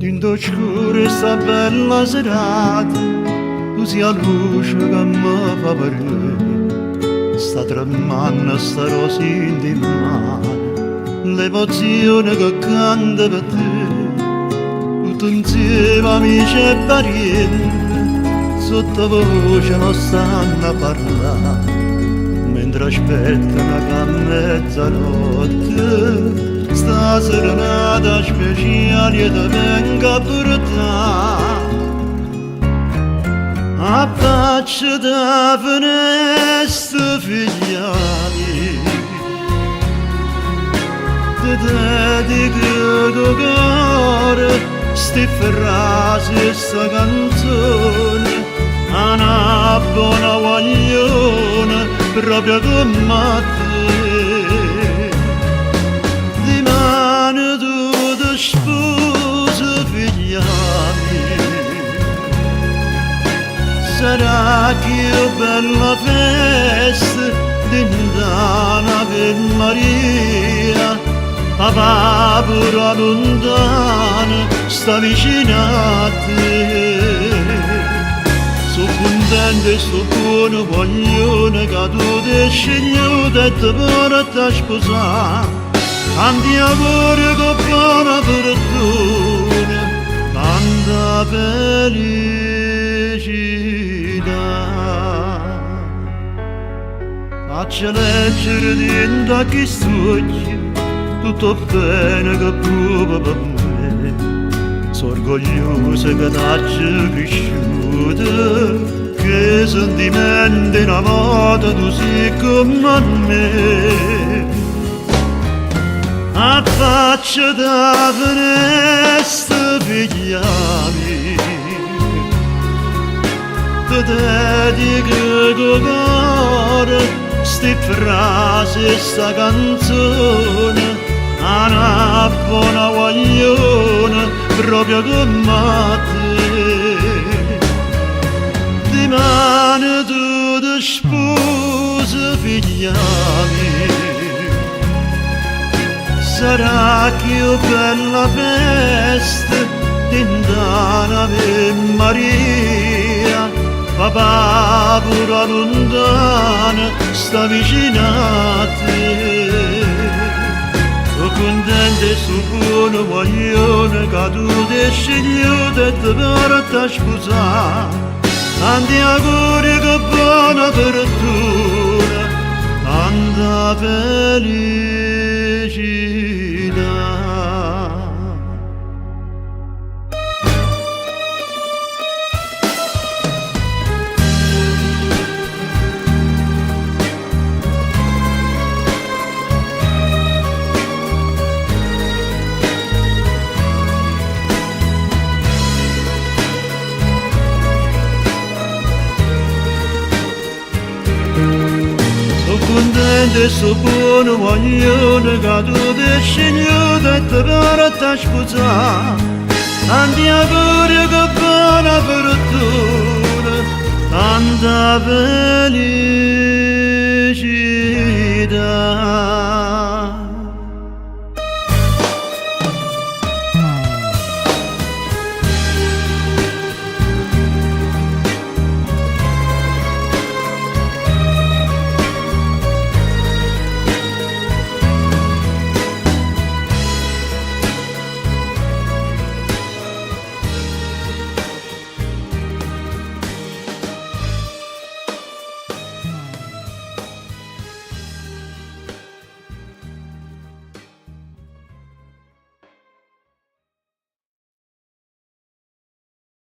in d'oscure sta bella serata, così a luce che mi fa parere, sta tremando sta rosa in mano, l'emozione che canta per te, tutto insieme amici e parenti, sottovoce non stanno a parlare, mentre aspettano che a mezzanotte sta serenata speciale ti venga a portare. Affaccia da finestra figliali, ti dedico il cuore, sti frasi e sta canzone, a una buona guaglione proprio come te. Di mano tu ti sposi figliami, sarà più bella festa d'indana per Maria, papà pure lontano sta vicino a te. Sono contento e sono buono, vogliono che tu ti scegli e ti porti a sposare. Tanti auguri con buona fortuna, tanta felicità. Faccia leggere dentro questi occhi tutto bene che provo per me. Sono orgoglioso che t'hai cresciuto, che sentimenti innamorati tu sei come me. Affaccia da finestra figliami, ti dedico il cuore, sti frasi e sta canzone, a una buona guaglione proprio come te. Di mano tu ti sposi figliami, sarà più bella festa d'indana per Maria, papà pure lontano sta vicino a te. Sono contento e sono buono, vogliono che tu ti scegli e ti porti a sposare. Tanti auguri che buona fortuna, tanta felicità. Contento e sono buono, vogliono che tu ti scegli e ti porti a sposare. Tanti auguri che buona fortuna, tanta felicità.